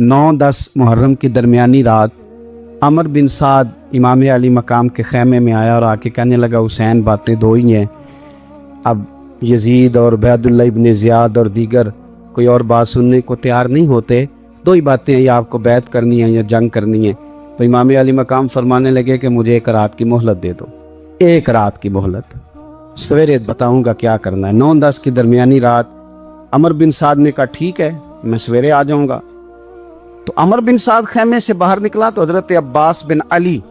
9-10 मुहर्रम की दरमियानी रात अमर बिन साद इमाम अली मकाम के खैमे में आया और आके कहने लगा, हुसैन बातें दो ही हैं, अब यजीद और उबैदुल्लाह इब्न ज़ियाद और दीगर कोई और बात सुनने को तैयार नहीं होते, दो ही बातें हैं, या आपको बैत करनी है या जंग करनी है। तो इमाम अली मकाम फरमाने लगे कि मुझे एक रात की मोहलत दे दो, एक रात की मोहलत, सवेरे बताऊंगा क्या करना है। 9-10 की दरमियानी रात अमर बिन साद ने कहा ठीक है, मैं सवेरे आ जाऊंगा। तो अमर बिन साद खैमे से बाहर निकला तो हजरत अब्बास बिन अली,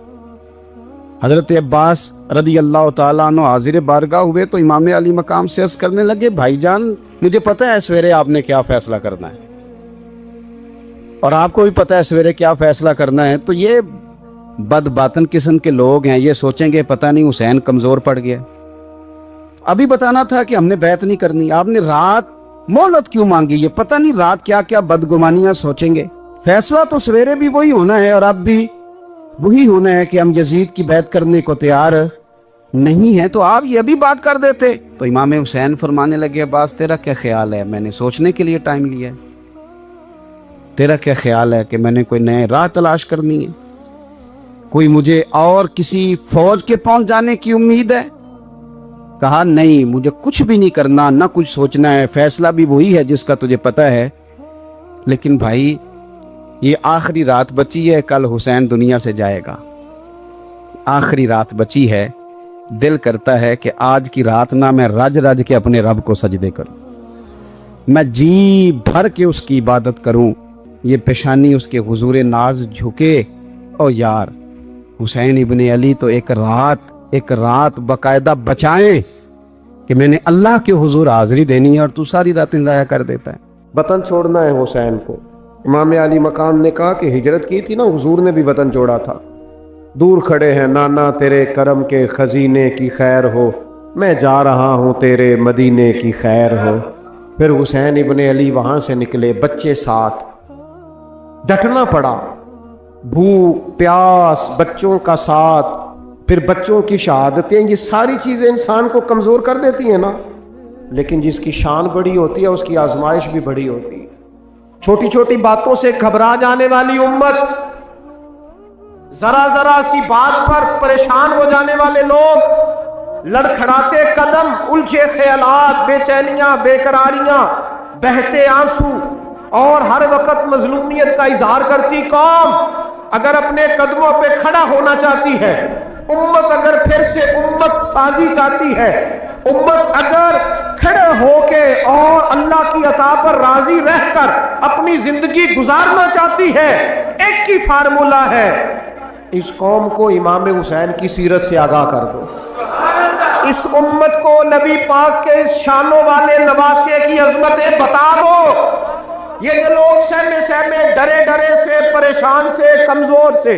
हजरत अब्बास रदी अल्लाह ताला अन्हु हाजिर बारगाह हुए तो इमाम अली मकाम से अर्ज करने लगे, भाईजान मुझे पता है सवेरे आपने क्या फैसला करना है और आपको भी पता है सवेरे क्या फैसला करना है। तो ये बदबातन किस्म के लोग हैं, ये सोचेंगे पता नहीं हुसैन कमजोर पड़ गया। अभी बताना था कि हमने बैत नहीं करनी, आपने रात मोहलत क्यों मांगी, ये पता नहीं रात क्या क्या बदगुमानियां सोचेंगे। फैसला तो सवेरे भी वही होना है और अब भी वही होना है कि हम यजीद की बैत करने को तैयार नहीं है, तो आप ये भी बात कर देते। तो इमाम हुसैन फरमाने लगे, अब्बास तेरा क्या ख्याल है, मैंने सोचने के लिए टाइम लिया है, तेरा क्या ख्याल है कि मैंने कोई नए राह तलाश करनी है, कोई मुझे और किसी फौज के पहुंच जाने की उम्मीद है। कहा नहीं, मुझे कुछ भी नहीं करना, ना कुछ सोचना है, फैसला भी वही है जिसका तुझे पता है, लेकिन भाई ये आखिरी रात बची है, कल हुसैन दुनिया से जाएगा, आखिरी रात बची है, दिल करता है कि आज की रात ना मैं रज रज के अपने रब को सजदे करूं, मैं जी भर के उसकी इबादत करूं, ये पेशानी उसके हुजूर नाज झुके। और यार हुसैन इब्ने अली तो एक रात बकायदा बचाएं कि मैंने अल्लाह के हुजूर हाजिरी देनी है और तू सारी रातें ज़ाया कर देता है। वतन छोड़ना है हुसैन को। इमाम अली मकाम ने कहा कि हिजरत की थी ना, हुजूर ने भी वतन छोड़ा था। दूर खड़े हैं नाना तेरे करम के खजीने की खैर हो, मैं जा रहा हूँ तेरे मदीने की खैर हो। फिर हुसैन इब्ने अली वहाँ से निकले, बच्चे साथ, डटना पड़ा, भूख प्यास, बच्चों का साथ, फिर बच्चों की शहादतें, ये सारी चीज़ें इंसान को कमज़ोर कर देती हैं ना। लेकिन जिसकी शान बड़ी होती है उसकी आजमाइश भी बड़ी होती है। छोटी छोटी बातों से घबरा जाने वाली उम्मत, जरा जरा सी बात पर परेशान हो जाने वाले लोग, लड़खड़ाते कदम, उलझे ख्यालात, बेचैनियां, बेकरारियां, बहते आंसू और हर वक्त मजलूमियत का इजहार करती कौम अगर अपने कदमों पे खड़ा होना चाहती है, उम्मत अगर फिर से उम्मत साजी चाहती है, उम्मत अगर खड़े होके और अल्लाह की अता पर राजी रहकर अपनी जिंदगी गुजारना चाहती है, एक ही फार्मूला है, इस कौम को इमाम हुसैन की सीरत से आगाह कर दो। इस उम्मत को नबी पाक के इस शानों वाले नवासे की अजमतें बता दो। ये जो लोग सहमे सहमे, डरे डरे से, परेशान से, कमजोर से,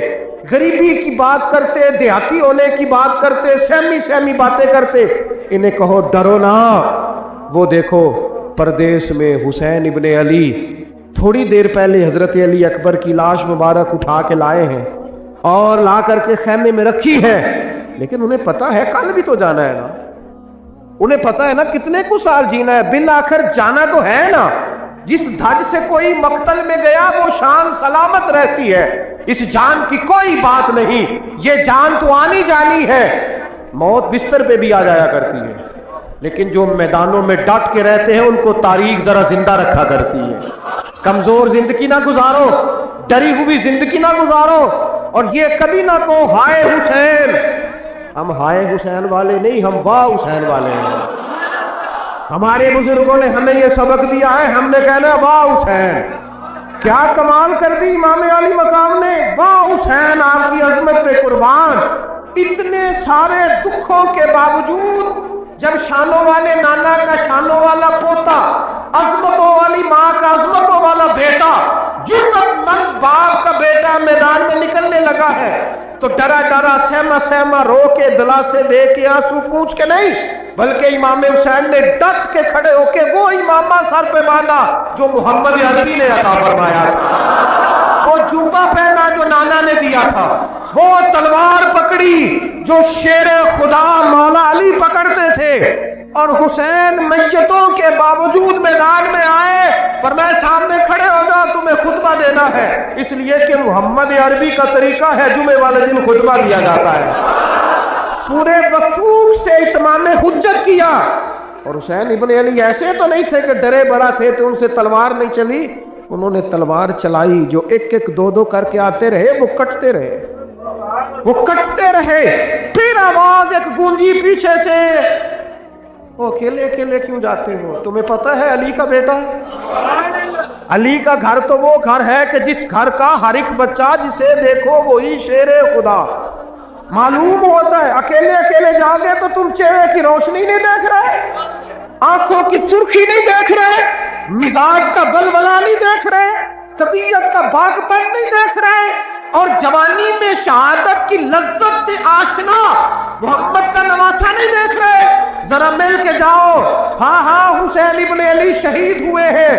गरीबी की बात करते, देहाती होने की बात करते, सहमी सहमी बातें करते, इन्हें कहो डरो ना। वो देखो परदेश में हुसैन इब्ने अली थोड़ी देर पहले हजरत अली अकबर की लाश मुबारक उठा के लाए हैं और ला करके खैमे में रखी है, लेकिन उन्हें पता है कल भी तो जाना है ना, उन्हें पता है ना कितने कुछ साल जीना है, बिल आखिर जाना तो है ना। जिस धज से कोई मक्तल में गया वो शान सलामत रहती है, इस जान की कोई बात नहीं, ये जान तो आनी जानी है, मौत बिस्तर पे भी आ जाया करती है, लेकिन जो मैदानों में डट के रहते हैं उनको तारीख जरा जिंदा रखा करती है। कमजोर जिंदगी ना गुजारो, डरी हुई जिंदगी ना गुजारो, और ये कभी ना कहो हाय हुसैन। हम हाय हुसैन वाले नहीं, हम वाह हुसैन वाले हैं। हमारे बुजुर्गों ने हमें ये सबक दिया है, हमने कहना वाह हुसैन। क्या कमाल कर दी इमाम अली मकाम ने, वाह हुसैन आपकी अजमत पे कुर्बान। इतने सारे दुखों के बावजूद जब शानों वाले नाना का शानों वाला पोता, अजमतों वाली माँ का अजमतों वाला बेटा, जुर्रतमंद बाप का बेटा मैदान में निकलने लगा है, तो डरा डरा सहमा सहमा रो के दिलासे दे के आंसू पूछ के नहीं, बल्कि इमाम हुसैन ने डट के खड़े होके वो इमामा सर पे बांधा जो मोहम्मद अरबी ने अता फरमाया था, वो जूबा पहना जो नाना ने दिया था, वो तलवार पकड़ी जो शेर खुदा मौला अली पकड़ते थे, और हुसैन मैयतों के बावजूद मैदान में आए, पर मैं सामने खड़े हो जाओ तुम्हें खुतबा देना भेजा है, इसलिए कि मोहम्मद अरबी का तरीका है जुमे वाले दिन खुतबा दिया जाता है। पूरे वसूख से इत्माम हुज्जत किया। और हुसैन इब्न अली ऐसे तो नहीं थे कि डरे बड़ा थे तो उनसे तलवार नहीं चली, उन्होंने तलवार चलाई। जो एक एक दो दो करके आते रहे वो कटते रहे, वो कटते रहे। फिर आवाज एक गूंजी पीछे से, वो अकेले अकेले क्यों जाते हो? तुम्हें पता है अली का बेटा है। अली का घर तो वो घर है कि जिस घर का हर एक बच्चा जिसे देखो वही शेरे खुदा मालूम होता है। अकेले अकेले जाओगे तो तुम चेहरे की रोशनी नहीं देख रहे, आंखों की सुर्खी नहीं देख रहे, मिजाज का बलबला नहीं देख रहे, तबीयत का बागपन नहीं देख रहे, और जवानी में शहादत की लज्जत से आशना मोहम्मद का नवासा नहीं देख रहे। जरा मिल के जाओ। हाँ हाँ, हुसैन इब्न अली शहीद हुए हैं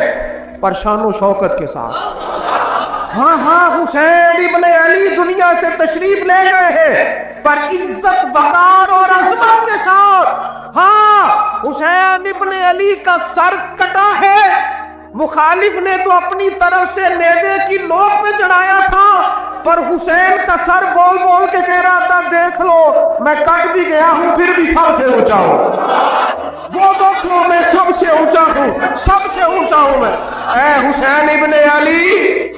पर शानो शौकत के साथ। हाँ हाँ, हुसैन इब्न अली दुनिया से तशरीफ ले गए हैं पर इज्जत वकार और अजमत के साथ। हाँ, हुसैन इब्न अली का सर कटा है। मुखालिफ ने तो अपनी तरफ से नेज़े की नोक पे चढ़ाया था, पर हुसैन का सर बोल बोल के कह रहा था देख लो मैं कट भी गया हूं फिर भी सबसे ऊंचा हूं। वो देखो मैं सबसे ऊंचा हूं, सबसे ऊंचा हूं मैं। ऐ हुसैन इब्न अली,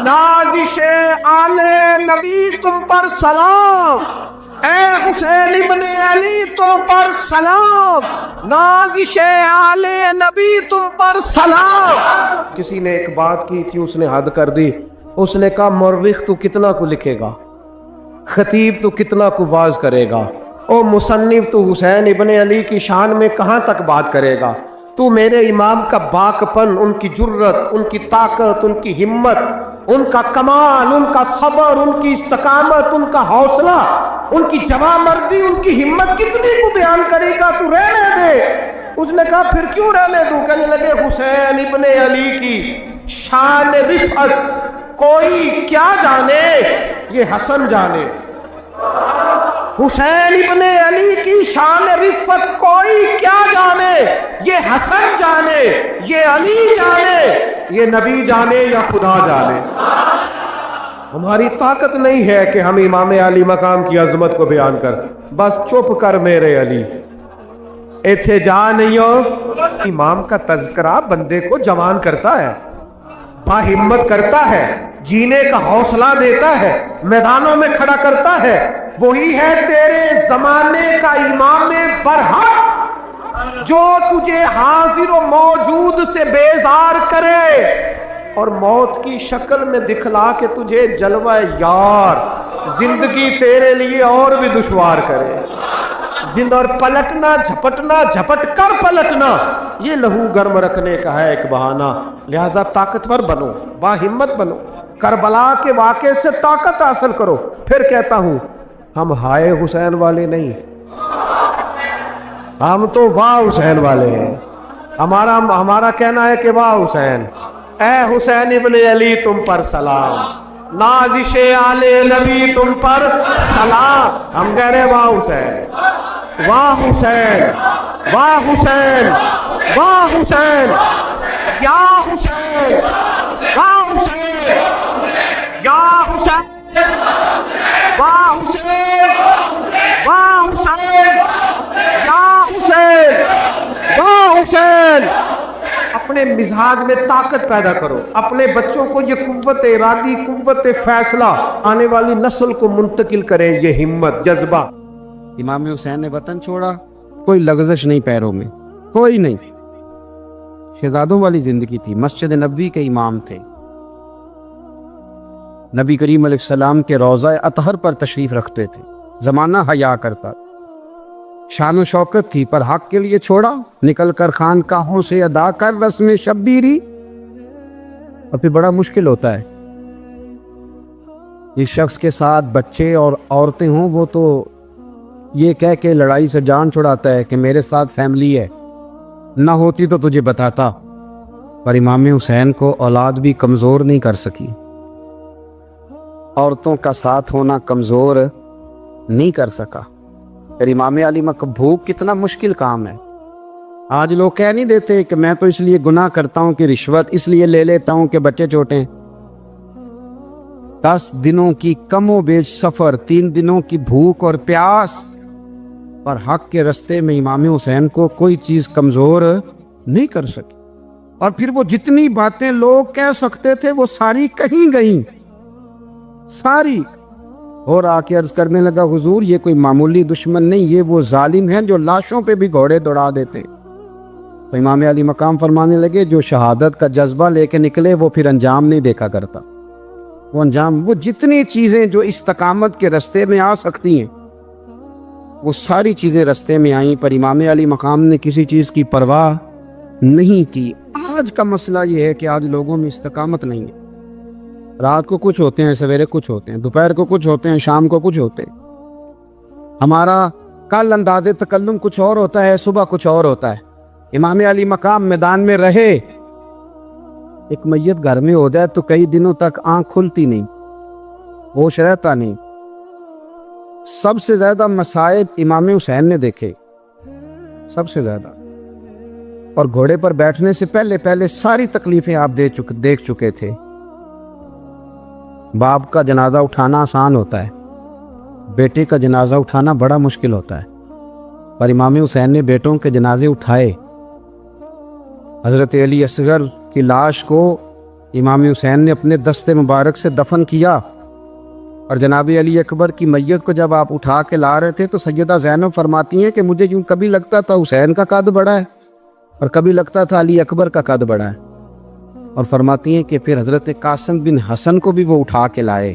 नाज़िशे आले नबी तुम पर सलाम। ऐ हुसैन इब्न अली तुम पर सलाम, नाज़िशे आले नबी तुम पर सलाम। किसी ने एक बात की थी, उसने हद कर दी। उसने कहा मौरिख तू कितना को लिखेगा, खतीब तू कितना को वाज करेगा, ओ मुसन्निफ तू हुसैन इब्न अली की शान में कहाँ तक बात करेगा। तू मेरे इमाम का बाकपन, उनकी जुर्रत, उनकी ताकत, उनकी हिम्मत, उनका कमाल, उनका सब्र, उनकी इस्तकामत, उनका हौसला, उनकी जवामर्दी, उनकी हिम्मत कितनी को बयान करेगा, तू रहने दे। उसने कहा फिर क्यों रहने दूं? कहने लगे हुसैन इब्न अली की शान रिफअत कोई क्या जाने, ये हसन जाने। हुसैन इब्न अली की शान रिफत कोई क्या जाने, ये हसन जाने, ये अली जाने, ये नबी जाने या खुदा जाने। हमारी ताकत नहीं है कि हम इमाम अली मकाम की अजमत को बयान कर, बस चुप कर मेरे अली, इथे जा नहीं हो। इमाम का तज़किरा बंदे को जवान करता है, बाहिम्मत करता है, जीने का हौसला देता है, मैदानों में खड़ा करता है। वही है तेरे जमाने का इमाम बरहक, जो तुझे हाजिर व मौजूद से बेजार करे और मौत की शक्ल में दिखला के तुझे जलवा यार जिंदगी तेरे लिए और भी दुश्वार करे। जिंद और पलटना, झपटना, झपट कर पलटना, ये लहू गर्म रखने का है एक बहाना। लिहाजा ताकतवर बनो, बाहिम्मत बनो, करबला के वाक़े से ताकत हासिल करो। फिर कहता हूं हम हाय हुसैन वाले नहीं, हम तो वाह हुसैन वाले हैं। हमारा कहना है कि वाह हुसैन, ऐ हुसैन इब्न अली तुम पर सलाम, नाज़िशे आले नबी तुम पर सलाम। हम कह रहे वाह हुसैन, वाह हुसैन, वाह हुसैन, वाह हुसैन, या हुसैन, वाह हुसैन, या हुसैन, वाह हुसैन, वाह हुसैन, या हुसैन, वाह हुसैन। अपने मिजाज में ताकत पैदा करो, अपने बच्चों को ये कुव्वत इरादी, कुव्वत फैसला आने वाली नस्ल को मुंतकिल करें, ये हिम्मत, जज्बा। इमाम हुसैन ने वतन छोड़ा, कोई लग़ज़श नहीं पैरों में, कोई नहीं। शहजादों वाली जिंदगी थी, मस्जिद नबवी के इमाम थे, नबी करीम अलैहिस्सलाम के रोज़ा अतहर पर तशरीफ रखते थे, ज़माना हया करता, शान शौकत थी, पर हक के लिए छोड़ा, निकल कर खानकाहों से अदा कर रस्म शब्बीरी। और फिर बड़ा मुश्किल होता है, इस शख्स के साथ बच्चे और औरतें हों, वो तो ये कह के लड़ाई से जान छुड़ाता है कि मेरे साथ फैमिली है, ना होती तो तुझे बताता। पर इमाम हुसैन को औलाद भी कमज़ोर नहीं कर सकी, औरतों का साथ होना कमज़ोर नहीं कर सका। फिर इमाम अली भूख कितना मुश्किल काम है। आज लोग कह नहीं देते कि मैं तो इसलिए गुनाह करता हूँ कि रिश्वत इसलिए ले लेता हूँ कि बच्चे छोटे, 10 दिनों की कमो बेच सफ़र, 3 दिनों की भूख और प्यास, पर हक के रास्ते में इमाम हुसैन को कोई चीज़ कमज़ोर नहीं कर सकी। और फिर वो जितनी बातें लोग कह सकते थे वो सारी कहीं गई, सारी। और आके अर्ज करने लगा, हुजूर ये कोई मामूली दुश्मन नहीं, ये वो जालिम है जो लाशों पे भी घोड़े दौड़ा देते। तो इमाम अली मकाम फरमाने लगे, जो शहादत का जज्बा लेके निकले वो फिर अंजाम नहीं देखा करता। वो अंजाम, वो जितनी चीज़ें जो इस्तकामत के रास्ते में आ सकती हैं वो सारी चीज़ें रास्ते में आईं, पर इमाम अली मकाम ने किसी चीज़ की परवाह नहीं की। आज का मसला ये है कि आज लोगों में इस्तकामत नहीं है। रात को कुछ होते हैं, सवेरे कुछ होते हैं, दोपहर को कुछ होते हैं, शाम को कुछ होते हैं। हमारा कल अंदाज़े तकल्लुम कुछ और होता है, सुबह कुछ और होता है। इमाम अली मकाम मैदान में रहे, एक मैयत घर में हो जाए तो कई दिनों तक आंख खुलती नहीं, होश रहता नहीं। सबसे ज्यादा मसाइब इमाम हुसैन ने देखे, सबसे ज्यादा। और घोड़े पर बैठने से पहले पहले सारी तकलीफें आप देख चुके थे। बाप का जनाजा उठाना आसान होता है, बेटे का जनाजा उठाना बड़ा मुश्किल होता है। पर इमाम हुसैन ने बेटों के जनाजे उठाए। हज़रत अली असगर की लाश को इमाम हुसैन ने अपने दस्ते मुबारक से दफन किया। और जनाब अली अकबर की मैयत को जब आप उठा के ला रहे थे तो सैयदा ज़ैनब फरमाती हैं कि मुझे यूँ कभी लगता था हुसैन का कद बड़ा है और कभी लगता था अली अकबर का कद बड़ा है। और फरमाती हैं कि फिर हज़रत कासिम बिन हसन को भी वो उठा के लाए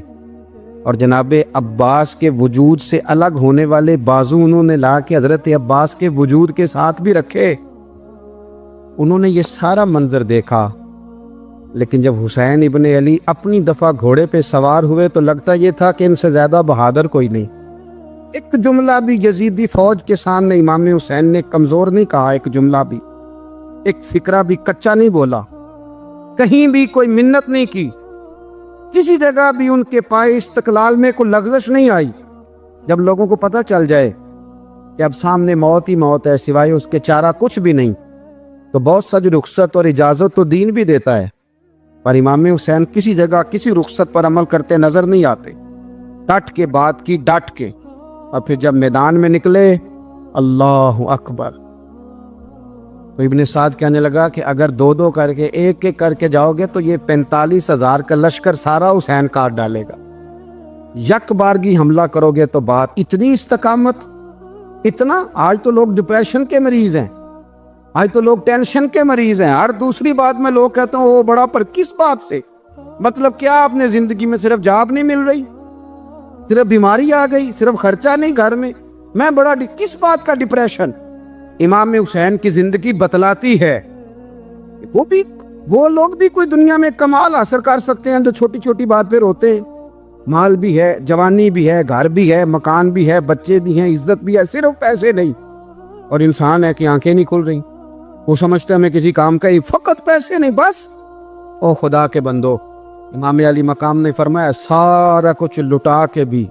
और जनाब अब्बास के वजूद से अलग होने वाले बाजू उन्होंने ला के हज़रत अब्बास के वजूद के साथ भी रखे। उन्होंने ये सारा मंजर देखा। लेकिन जब हुसैन इब्न अली अपनी दफ़ा घोड़े पे सवार हुए तो लगता ये था कि इनसे ज़्यादा बहादुर कोई नहीं। एक जुमला भी यजीदी फौज के सामने इमाम हुसैन ने कमज़ोर नहीं कहा, एक जुमला भी, एक फिक्रा भी कच्चा नहीं बोला, कहीं भी कोई मिन्नत नहीं की, किसी जगह भी उनके पाए इस्तकलाल में कोई लग़ज़श नहीं आई। जब लोगों को पता चल जाए कि अब सामने मौत ही मौत है, सिवाय उसके चारा कुछ भी नहीं, तो बहुत सारी रुख्सत और इजाज़त तो दीन भी देता है। पर इमाम हुसैन किसी जगह किसी रुख्सत पर अमल करते नजर नहीं आते। डट के बात की, डट के। और फिर जब मैदान में निकले, अल्लाह अकबर, तो इब्न साद कहने लगा कि अगर दो दो करके एक एक करके जाओगे तो ये 45,000 का लश्कर सारा हुसैन काट डालेगा। यक बारगी हमला करोगे तो बात, इतनी इस्तकामत, इतना। आज तो लोग डिप्रेशन के मरीज हैं, आज तो लोग टेंशन के मरीज हैं। हर दूसरी बात में लोग कहते हैं वो बड़ा, पर किस बात से? मतलब क्या आपने जिंदगी में सिर्फ जॉब नहीं मिल रही, सिर्फ बीमारी आ गई, सिर्फ खर्चा नहीं घर में, मैं बड़ा, किस बात का डिप्रेशन? इमाम हुसैन की जिंदगी बतलाती है। वो लोग भी कोई दुनिया में कमाल हासिल कर सकते हैं जो छोटी छोटी बात पे रोते हैं। माल भी है, जवानी भी है, घर भी है, मकान भी है, बच्चे भी हैं, इज्जत भी है, सिर्फ पैसे नहीं। और इंसान है कि आंखें नहीं खुल रही, वो समझते हमें किसी काम का ही, फकत पैसे नहीं बस। ओ खुदा के बंदो, इमाम अली मकाम ने फरमाया सारा कुछ लुटा के भी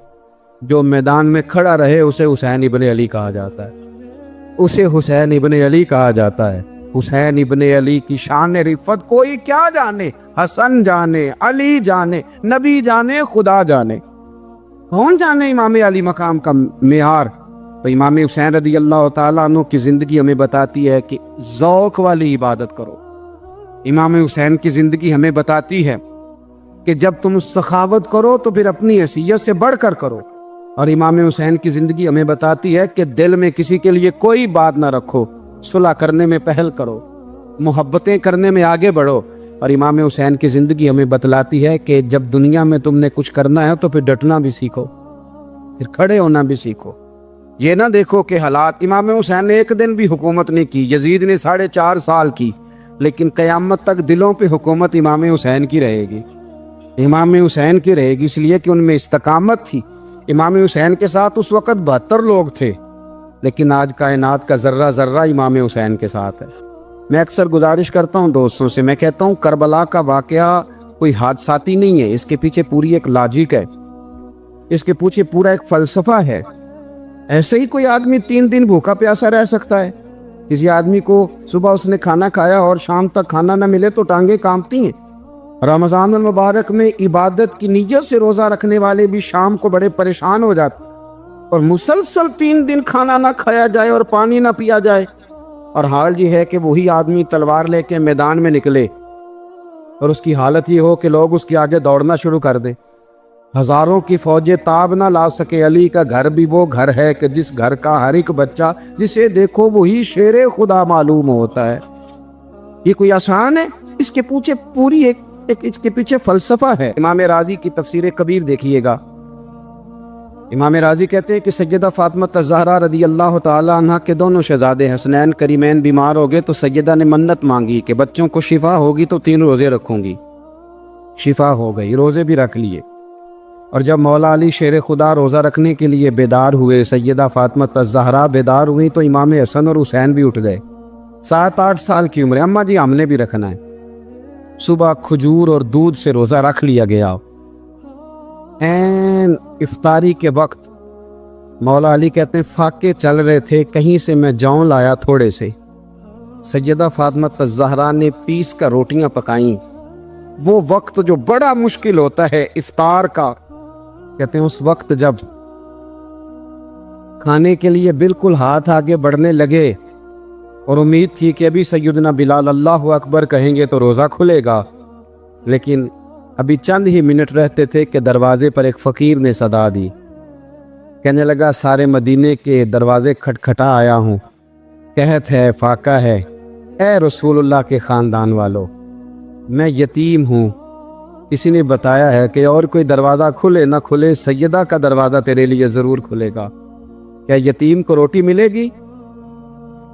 जो मैदान में खड़ा रहे उसे हुसैन इब्न अली कहा जाता है, उसे हुसैन इब्न अली कहा जाता है। हुसैन इब्न अली की शान रिफत कोई क्या जाने, हसन जाने, अली जाने, नबी जाने, खुदा जाने, कौन जाने इमाम अली मकाम का मेयार। तो इमाम हुसैन रज़ी अल्लाह ताला अन्हु की ज़िंदगी हमें बताती है कि ज़ौक़ वाली इबादत करो। इमाम हुसैन की ज़िंदगी हमें बताती है कि जब तुम सखावत करो तो फिर अपनी हैसियत से बढ़कर करो। और इमाम हुसैन की ज़िंदगी हमें बताती है कि दिल में किसी के लिए कोई बात ना रखो, सुलह करने में पहल करो, मोहब्बतें करने में आगे बढ़ो। और इमाम हुसैन की ज़िंदगी हमें बतलाती है कि जब दुनिया में तुमने कुछ करना है तो फिर डटना भी सीखो, फिर खड़े होना भी सीखो। ये ना देखो कि हालात, इमाम हुसैन ने एक दिन भी हुकूमत नहीं की, यजीद ने 4.5 साल की, लेकिन क़यामत तक दिलों पे हुकूमत इमाम हुसैन की रहेगी, इमाम हुसैन की रहेगी, इसलिए कि उनमें इस्तकामत थी। इमाम हुसैन के साथ उस वक़्त 72 लोग थे, लेकिन आज कायनात का ज़र्रा ज़र्रा इमाम हुसैन के साथ है। मैं अक्सर गुजारिश करता हूँ दोस्तों से, मैं कहता हूँ करबला का वाक़या कोई हादसाती नहीं है, इसके पीछे पूरी एक लॉजिक है, इसके पीछे पूरा एक फ़लसफ़ा है। ऐसे ही कोई आदमी 3 दिन भूखा प्यासा रह सकता है। किसी आदमी को सुबह उसने खाना खाया और शाम तक खाना ना मिले तो टांगे कांपती हैं, رمضان المبارک میں عبادت کی نیت سے روزہ رکھنے والے بھی شام کو بڑے پریشان ہو جاتے اور مسلسل 3 دن کھانا نہ کھایا جائے اور پانی نہ پیا جائے، اور حال یہ ہے کہ وہی آدمی تلوار لے کے میدان میں نکلے اور اس کی حالت یہ ہو کہ لوگ اس کے آگے دوڑنا شروع کر دیں، ہزاروں کی فوجیں تاب نہ لا سکے۔ علی کا گھر بھی وہ گھر ہے کہ جس گھر کا ہر ایک بچہ جسے دیکھو وہی شیر خدا معلوم ہوتا ہے۔ یہ کوئی آسان ہے؟ اس کے پیچھے پوری اس کے پیچھے فلسفہ ہے۔ امام راضی کی تفسیر کبیر دیکھیے گا۔ امام راضی کہتے ہیں کہ سیدہ فاطمہ الزہرا رضی اللہ تعالی عنہ کے دونوں شہزادے حسنین کریمین بیمار ہو گئے تو سیدہ نے منت مانگی کہ بچوں کو شفا ہوگی تو 3 روزے رکھوں گی۔ شفا ہو گئی، روزے بھی رکھ لیے، اور جب مولا علی شیر خدا روزہ رکھنے کے لیے بیدار ہوئے، سیدہ فاطمہ الزہرا بیدار ہوئی تو امام حسن اور حسین بھی اٹھ گئے، 7-8 سال کی عمر۔ اماں جی ہم نے بھی رکھنا ہے۔ صبح کھجور اور دودھ سے روزہ رکھ لیا گیا۔ این افطاری کے وقت مولا علی کہتے ہیں فاقے چل رہے تھے، کہیں سے میں جون لایا تھوڑے سے، سیدہ فاطمہ الزہرا نے پیس کر روٹیاں پکائیں۔ وہ وقت جو بڑا مشکل ہوتا ہے افطار کا، کہتے ہیں اس وقت جب کھانے کے لیے بالکل ہاتھ آگے بڑھنے لگے اور امید تھی کہ ابھی سیدنا بلال اللہ اکبر کہیں گے تو روزہ کھلے گا، لیکن ابھی چند ہی منٹ رہتے تھے کہ دروازے پر ایک فقیر نے صدا دی، کہنے لگا سارے مدینے کے دروازے کھٹکھٹا آیا ہوں، قحط ہے، فاقہ ہے، اے رسول اللہ کے خاندان والو، میں یتیم ہوں، کسی نے بتایا ہے کہ اور کوئی دروازہ کھلے نہ کھلے سیدہ کا دروازہ تیرے لیے ضرور کھلے گا، کیا یتیم کو روٹی ملے گی؟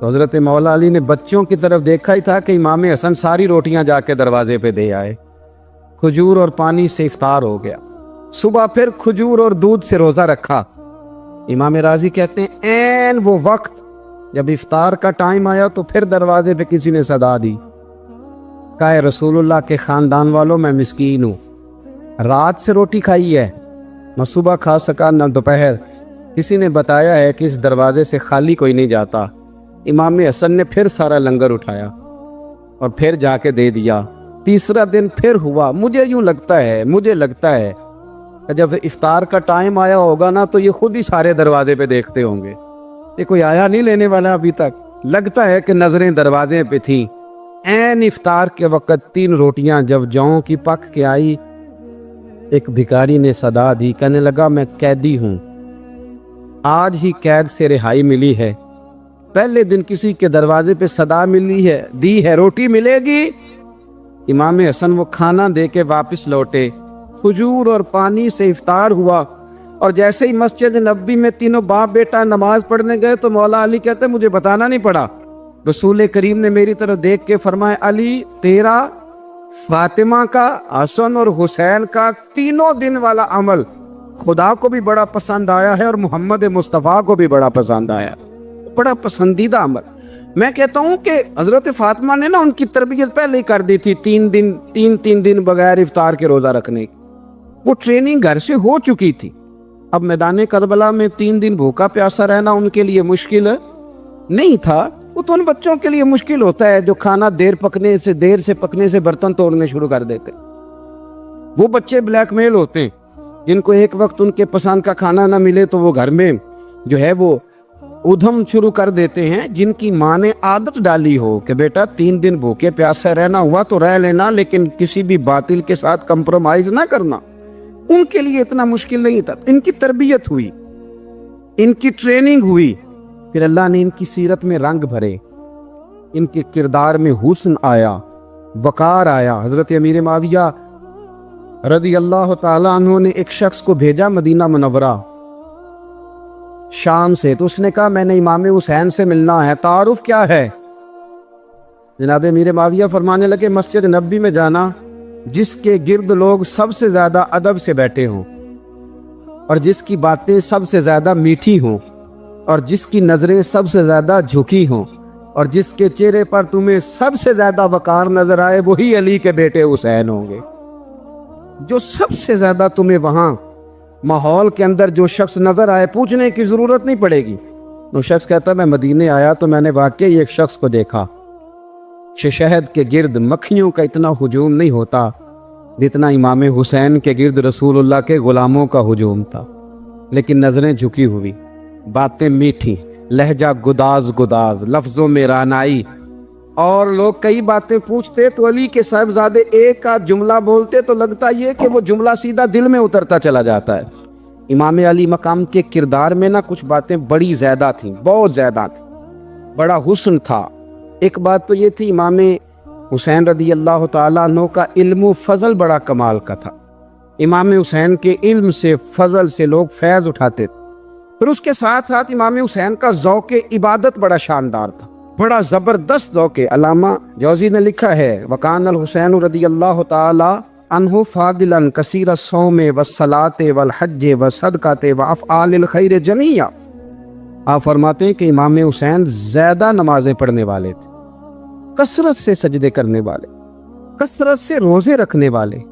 تو حضرت مولا علی نے بچوں کی طرف دیکھا ہی تھا کہ امام حسن ساری روٹیاں جا کے دروازے پہ دے آئے، کھجور اور پانی سے افطار ہو گیا۔ صبح پھر کھجور اور دودھ سے روزہ رکھا۔ امام راضی کہتے ہیں این وہ وقت جب افطار کا ٹائم آیا تو پھر دروازے پہ کسی نے صدا دی، کہا رسول اللہ کے خاندان والوں میں مسکین ہوں، رات سے روٹی کھائی ہے، نہ صبح کھا سکا نہ دوپہر، کسی نے بتایا ہے کہ اس دروازے سے خالی کوئی نہیں جاتا۔ امام حسن نے پھر سارا لنگر اٹھایا اور پھر جا کے دے دیا۔ تیسرا دن پھر ہوا۔ مجھے لگتا ہے کہ جب افطار کا ٹائم آیا ہوگا نا تو یہ خود ہی سارے دروازے پہ دیکھتے ہوں گے، یہ کوئی آیا نہیں لینے والا ابھی تک، لگتا ہے کہ نظریں دروازے پہ تھیں۔ این افطار کے وقت 3 روٹیاں جب جوں کی پک کے آئی، ایک بھکاری نے صدا دی، کہنے لگا میں قیدی ہوں، آج ہی قید سے رہائی ملی ہے، پہلے دن کسی کے دروازے پہ صدا دی ہے روٹی ملے گی۔ امام حسن وہ کھانا دے کے واپس لوٹے، کھجور اور پانی سے افطار ہوا، اور جیسے ہی مسجد نبوی میں تینوں باپ بیٹا نماز پڑھنے گئے تو مولا علی کہتے مجھے بتانا نہیں پڑا، رسول کریم نے میری طرف دیکھ کے فرمایا علی تیرا، فاطمہ کا، حسن اور حسین کا 3 دن والا عمل خدا کو بھی بڑا پسند آیا ہے اور محمد مصطفیٰ کو بھی بڑا پسند آیا، بڑا پسندیدہ عمل۔ میں کہتا ہوں کہ حضرت فاطمہ نے نا ان کی تربیت پہلے ہی کر دی تھی، 3 دن بغیر افطار کے روزہ رکھنے کی، وہ ٹریننگ گھر سے ہو چکی تھی۔ اب میدان کربلا میں 3 دن بھوکا پیاسا رہنا ان کے لیے مشکل نہیں تھا، وہ تو ان بچوں کے لیے مشکل ہوتا ہے جو کھانا دیر سے پکنے سے برتن توڑنے شروع کر دیتے، وہ بچے بلیک میل ہوتے ہیں جن کو ایک وقت ان کے پسند کا کھانا نہ ملے تو وہ گھر میں جو ہے وہ ادھم شروع کر دیتے ہیں، جن کی ماں نے عادت ڈالی ہو کہ بیٹا 3 دن بھوکے پیاسے رہنا ہوا تو رہ لینا، لیکن کسی بھی باطل کے ساتھ کمپرومائز نہ کرنا، ان کے لیے اتنا مشکل نہیں تھا۔ ان کی تربیت ہوئی، ان کی ٹریننگ ہوئی، پھر اللہ نے ان کی سیرت میں رنگ بھرے، ان کے کردار میں حسن آیا، وقار آیا۔ حضرت امیر معاویہ رضی اللہ تعالی عنہ نے ایک شخص کو بھیجا مدینہ منورہ شام سے، تو اس نے کہا میں نے امام حسین سے ملنا ہے، تعارف کیا ہے؟ جناب امیر معاویہ فرمانے لگے مسجد نبوی میں جانا جس کے گرد لوگ سب سے زیادہ ادب سے بیٹھے ہوں، اور جس کی باتیں سب سے زیادہ میٹھی ہوں، اور جس کی نظریں سب سے زیادہ جھکی ہوں، اور جس کے چہرے پر تمہیں سب سے زیادہ وقار نظر آئے، وہی علی کے بیٹے حسین ہوں گے۔ جو سب سے زیادہ تمہیں وہاں ماحول کے اندر جو شخص نظر آئے، پوچھنے کی ضرورت نہیں پڑے گی، وہ شخص کہتا میں مدینے آیا تو میں نے واقعی ایک شخص کو دیکھا، شہد کے گرد مکھیوں کا اتنا ہجوم نہیں ہوتا، जितना इमाम हुसैन के गिर्द रसूलुल्लाह के गुलामों का हुजूम था। लेकिन नज़रें झुकी हुई, बातें मीठी, लहजा गुदाज गुदाज, लफ्ज़ों में रानाई। और लोग कई बातें पूछते तो अली के साहिबजादे एक आध जुमला बोलते तो लगता ये कि वो जुमला सीधा दिल में उतरता चला जाता है। इमाम अली मकाम के किरदार में ना कुछ बातें बड़ी ज़्यादा थीं, बहुत ज़्यादा थी। बड़ा हुस्न था। एक बात तो ये थी, इमाम हुसैन रदी अल्लाह ताला अन्हु का इल्म फजल बड़ा कमाल का था। इमाम हुसैन के इल्म से, फजल से लोग फैज़ उठाते थे। फिर उसके साथ साथ इमाम हुसैन का ज़ौक़ इबादत बड़ा शानदार था, बड़ा ज़बरदस्त ज़ौक़। अल्लामा जौज़ी ने लिखा है, वकान अल हुसैन रदी अल्लाह ताला अन्हु फादिलन कसीर सौमे व सलाते वल हज्जे व सदकाते व अफ़आलिल खैर जमीया। आप फरमाते हैं कि इमाम हुसैन ज़्यादा नमाज़ें पढ़ने वाले थे, कसरत से सजदे करने वाले, कसरत से रोज़े रखने वाले,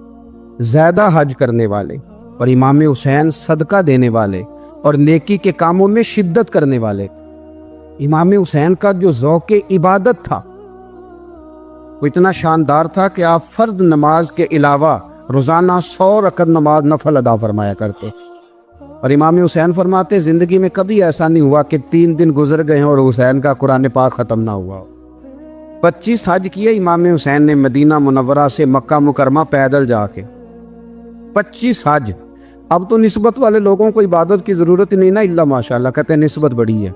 ज़्यादा हज करने वाले, और इमाम हुसैन सदका देने वाले और नेकी के कामों में शिद्दत करने वाले थे। इमाम हुसैन का जो ज़ौक़ इबादत था वो इतना शानदार था कि आप फ़र्द नमाज के अलावा रोज़ाना 100 रकत नमाज नफल अदा फरमाया करते। और इमाम हुसैन फरमाते, ज़िंदगी में कभी ऐसा नहीं हुआ कि 3 दिन गुजर गए और हुसैन का कुरान पाक ख़त्म ना हुआ हो। 25 हज किए इमाम हुसैन ने मदीना मुनव्वरा से मक्का मुकरमा पैदल जाके, 25 हज। अब तो निस्बत वाले लोगों को इबादत की ज़रूरत ही नहीं ना, इल्ला माशाअल्लाह, कहते हैं निस्बत बड़ी है।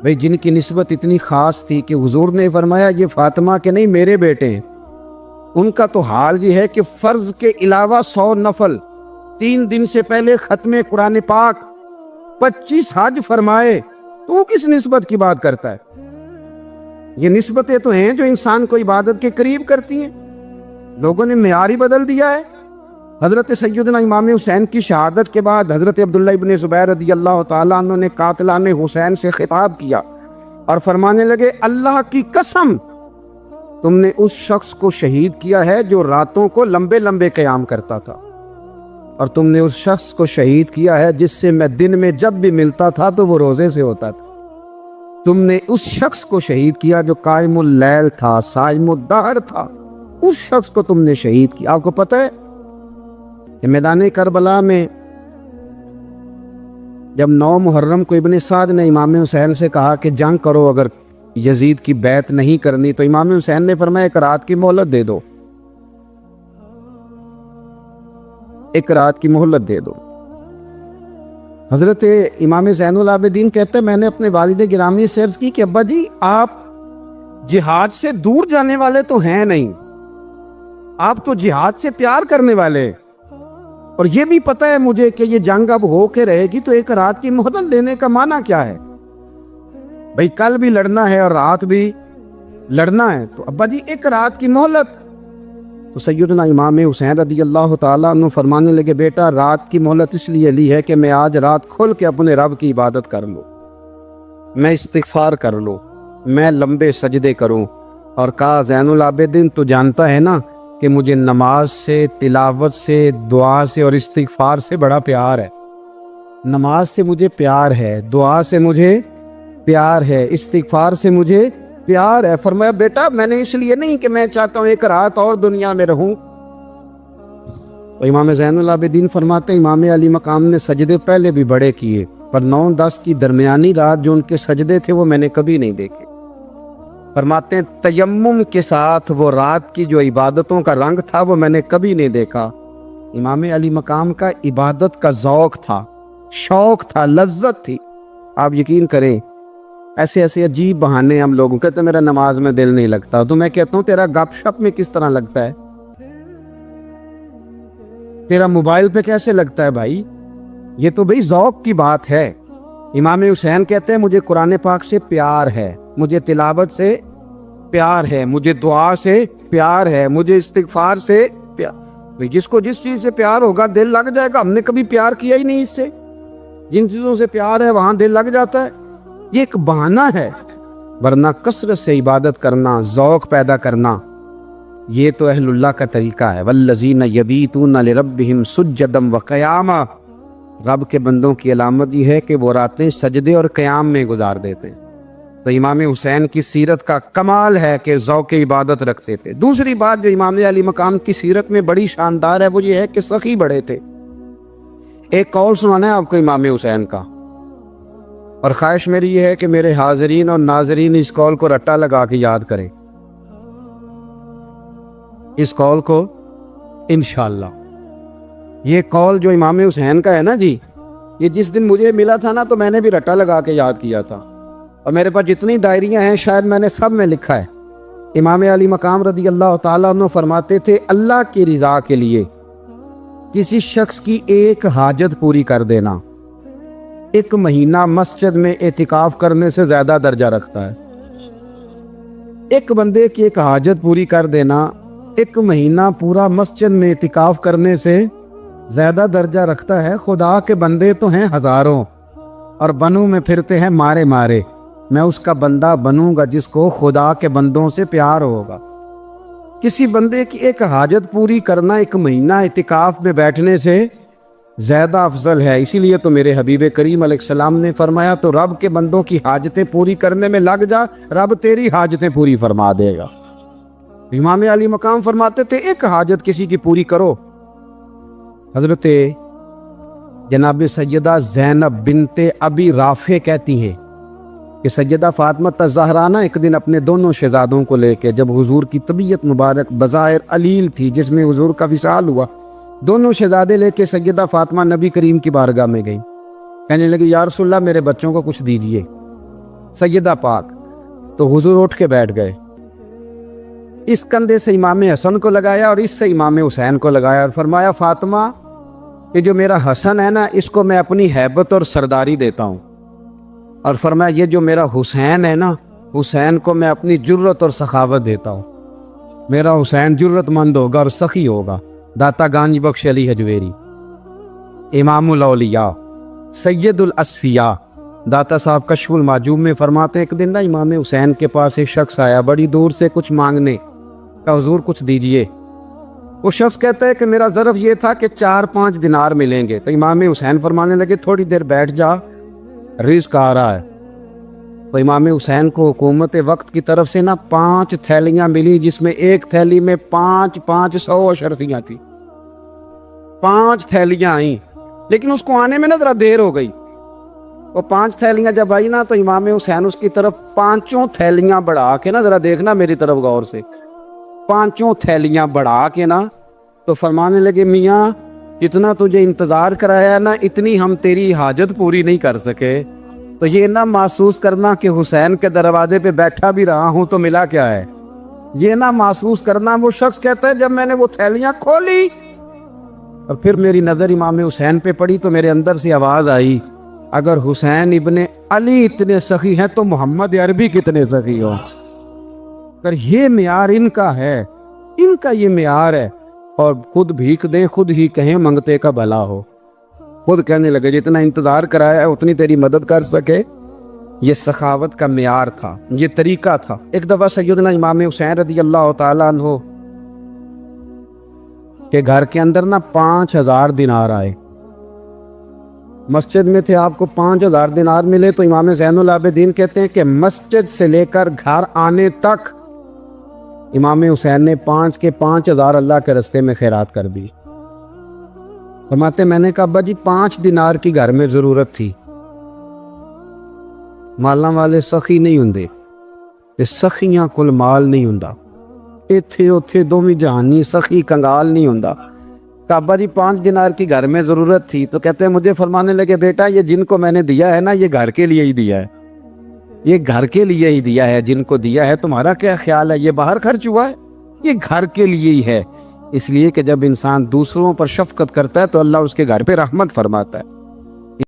भाई जिनकी निस्बत इतनी ख़ास थी कि हुजूर ने फरमाया ये फातिमा के नहीं मेरे बेटे हैं, उनका तो हाल ये है कि फ़र्ज़ के अलावा 100 नफल, 3 दिन से पहले ख़त्म कुरान पाक, 25 हज फरमाए। तो किस निस्बत की बात करता है? ये निस्बतें तो हैं जो इंसान को इबादत के करीब करती हैं। लोगों ने मेयार ही बदल दिया है। हज़रत सैयदना इमाम हुसैन की शहादत के बाद हज़रत अब्दुल्लाह इब्न ज़ुबैर रज़ी अल्लाह ताला अन्हु ने कातिलान हुसैन से खिताब किया और फरमाने लगे, अल्लाह की कसम तुमने उस शख्स को शहीद किया है जो रातों को लंबे लंबे क़याम करता था, और तुमने उस शख्स को शहीद किया है जिससे मैं दिन में जब भी मिलता था तो वो रोज़े से होता था। तुमने उस शख्स को शहीद किया जो कायमुल लैल था, साइमुद दहर था, उस शख्स को तुमने शहीद किया। आपको पता है कि मैदान करबला में जब 9 मुहर्रम को इब्न साद ने इमाम हुसैन से कहा कि जंग करो, अगर यजीद की बैत नहीं करनी, तो इमाम हुसैन ने फरमाया एक रात की मोहलत दे दो, एक रात की मोहलत दे दो। हजरत इमाम ज़ैनुल आबिदीन कहते हैं, मैंने अपने वालिद गिरामी से अर्ज़ की कि अब्बा जी आप जिहाद से दूर जाने वाले तो हैं नहीं, आप तो जिहाद से प्यार करने वाले, और ये भी पता है मुझे कि ये जंग अब हो के रहेगी, तो एक रात की मोहलत लेने का माना क्या है? भाई कल भी लड़ना है और रात भी लड़ना है, तो अब्बा जी एक रात की मोहलत। तो सैयदना इमाम हुसैन रज़ी अल्लाह ताला अन्हु फरमाने लगे, बेटा रात की मोहलत इसलिए ली है कि मैं आज रात खुल के अपने रब की इबादत कर लूँ, मैं इस्तिग़फ़ार कर लूँ, मैं लंबे सजदे करूँ। और कहा, ज़ैनुल आबिदीन तो जानता है ना कि मुझे नमाज से, तिलावत से, दुआ से और इस्तिग़फ़ार से बड़ा प्यार है। नमाज से मुझे प्यार है, दुआ से मुझे प्यार है, इस्तिग़फ़ार से मुझे प्यार है। फरमाया, बेटा मैंने इसलिए नहीं कि मैं चाहता हूँ एक रात और दुनिया में रहूं। तो इमाम ज़ैनुल आबिदीन फरमाते, इमाम अली मकाम ने सजदे पहले भी बड़े किए, पर 9-10 की दरमियानी रात जो उनके सजदे थे वो मैंने कभी नहीं देखे। फरमाते हैं, तयम्मुम के साथ वो रात की जो इबादतों का रंग था वो मैंने कभी नहीं देखा। इमाम अली मकाम का इबादत का ज़ौक़ था, शौक़ था, लज्जत थी। आप यकीन करें, ऐसे ऐसे अजीब बहाने हम लोगों कहते, मेरा नमाज में दिल नहीं लगता, तो मैं कहता हूँ तेरा गपशप में किस तरह लगता है, तेरा मोबाइल पे कैसे लगता है भाई? ये तो भाई ज़ौक़ की बात है। इमाम हुसैन कहते हैं, मुझे कुरान पाक से प्यार है, मुझे तिलावत से प्यार है, मुझे दुआ से प्यार है, मुझे इस्तिग़फ़ार से प्यार। भाई जिसको जिस चीज़ से प्यार होगा दिल लग जाएगा। हमने कभी प्यार किया ही नहीं इससे, जिन चीज़ों से प्यार है वहाँ दिल लग जाता है। ये एक बहाना है, वरना कसरत से इबादत करना, ज़ौक़ पैदा करना, ये तो अहलुल्लाह का तरीका है। वल्लज़ीना यबीतूना लिरब्बिहिम सुज्जदम व क़यामा, रब के बंदों की अलामत ये है कि वो रातें सजदे और क़याम में गुजार देते हैं। تو امام حسین کی سیرت کا کمال ہے کہ ذوق عبادت رکھتے تھے۔ دوسری بات جو امام علی مقام کی سیرت میں بڑی شاندار ہے وہ یہ ہے کہ سخی بڑے تھے۔ ایک قول سنانا ہے آپ کو امام حسین کا، اور خواہش میری یہ ہے کہ میرے حاضرین اور ناظرین اس قول کو رٹا لگا کے یاد کریں، اس قول کو انشاءاللہ۔ یہ قول جو امام حسین کا ہے نا جی، یہ جس دن مجھے ملا تھا نا تو میں نے بھی رٹا لگا کے یاد کیا تھا، اور میرے پاس جتنی ڈائریاں ہیں شاید میں نے سب میں لکھا ہے۔ امام علی مقام رضی اللہ تعالیٰ عنہ فرماتے تھے اللہ کی رضا کے لیے کسی شخص کی ایک حاجت پوری کر دینا 1 مہینہ مسجد میں اعتکاف کرنے سے زیادہ درجہ رکھتا ہے۔ ایک بندے کی ایک حاجت پوری کر دینا 1 مہینہ پورا مسجد میں اعتکاف کرنے سے زیادہ درجہ رکھتا ہے۔ خدا کے بندے تو ہیں ہزاروں اور بنوں میں پھرتے ہیں مارے مارے، میں اس کا بندہ بنوں گا جس کو خدا کے بندوں سے پیار ہوگا۔ کسی بندے کی ایک حاجت پوری کرنا 1 مہینہ اعتکاف میں بیٹھنے سے زیادہ افضل ہے۔ اسی لیے تو میرے حبیب کریم علیہ السلام نے فرمایا تو رب کے بندوں کی حاجتیں پوری کرنے میں لگ جا، رب تیری حاجتیں پوری فرما دے گا۔ امام علی مقام فرماتے تھے ایک حاجت کسی کی پوری کرو۔ حضرت جناب سیدہ زینب بنت ابی رافع کہتی ہیں کہ سیدہ فاطمہ الزہرا ایک دن اپنے دونوں شہزادوں کو لے کے، جب حضور کی طبیعت مبارک بظاہر علیل تھی جس میں حضور کا وصال ہوا، دونوں شہزادے لے کے سیدہ فاطمہ نبی کریم کی بارگاہ میں گئی، کہنے لگی یا رسول اللہ میرے بچوں کو کچھ دیجئے۔ سیدہ پاک تو حضور اٹھ کے بیٹھ گئے، اس کندھے سے امام حسن کو لگایا اور اس سے امام حسین کو لگایا، اور فرمایا فاطمہ یہ جو میرا حسن ہے نا اس کو میں اپنی ہیبت اور سرداری دیتا ہوں، اور فرمایا یہ جو میرا حسین ہے نا حسین کو میں اپنی جرت اور سخاوت دیتا ہوں، میرا حسین جرت مند ہوگا اور سخی ہوگا۔ داتا گانج بخش علی حجویری، امام الاولیاء سید الاصفیاء، داتا صاحب کشف المعجوب میں فرماتے ہیں ایک دن نا امام حسین کے پاس ایک شخص آیا بڑی دور سے کچھ مانگنے، کہ حضور کچھ دیجئے۔ وہ شخص کہتا ہے کہ میرا ظرف یہ تھا کہ 4-5 دینار ملیں گے، تو امام حسین فرمانے لگے تھوڑی دیر بیٹھ جا، رزق آ رہا ہے۔ تو امام حسین کو حکومت وقت کی طرف سے نا 5 تھیلیاں ملی، جس میں ایک تھیلی میں 500 اشرفیاں تھی، 5 تھیلیاں آئیں، لیکن اس کو آنے میں نا ذرا دیر ہو گئی۔ وہ 5 تھیلیاں جب آئی نا تو امام حسین اس کی طرف 5 تھیلیاں بڑھا کے نا، ذرا دیکھنا میری طرف غور سے، 5 تھیلیاں بڑھا کے نا تو فرمانے لگے میاں جتنا تجھے انتظار کرایا نا اتنی ہم تیری حاجت پوری نہیں کر سکے، تو یہ نہ محسوس کرنا کہ حسین کے دروازے پہ بیٹھا بھی رہا ہوں تو ملا کیا ہے، یہ نہ محسوس کرنا۔ وہ شخص کہتا ہے جب میں نے وہ تھیلیاں کھولی اور پھر میری نظر امام حسین پہ پڑی تو میرے اندر سے آواز آئی اگر حسین ابن علی اتنے سخی ہیں تو محمد عربی کتنے سخی ہو۔ اگر یہ معیار ان کا ہے، ان کا یہ معیار ہے، اور خود بھیک دیں خود ہی کہیں منگتے کا بھلا ہو، خود کہنے لگے جتنا انتظار کرایا ہے اتنی تیری مدد کر سکے۔ یہ سخاوت کا معیار تھا، یہ طریقہ تھا۔ ایک دفعہ سیدنا امام حسین رضی اللہ تعالیٰ عنہ کے گھر کے اندر نا 5000 دینار آئے، مسجد میں تھے، آپ کو 5000 دینار ملے تو امام زین العابدین کہتے ہیں کہ مسجد سے لے کر گھر آنے تک امام حسین نے 5 کے 5000 اللہ کے رستے میں خیرات کر دی۔ فرماتے میں نے کہا ابا جی 5 دینار کی گھر میں ضرورت تھی، مالاں والے سخی نہیں ہوندے تے سخیاں کل مال نہیں ہوندا، ایتھے اوتھے دوویں جہانی سخی کنگال نہیں ہوندا۔ کہا ابا جی 5 دینار کی گھر میں ضرورت تھی، تو کہتے ہیں مجھے فرمانے لگے بیٹا یہ جن کو میں نے دیا ہے نا یہ گھر کے لیے ہی دیا ہے، یہ گھر کے لیے ہی دیا ہے، جن کو دیا ہے تمہارا کیا خیال ہے یہ باہر خرچ ہوا ہے، یہ گھر کے لیے ہی ہے۔ اس لیے کہ جب انسان دوسروں پر شفقت کرتا ہے تو اللہ اس کے گھر پہ رحمت فرماتا ہے۔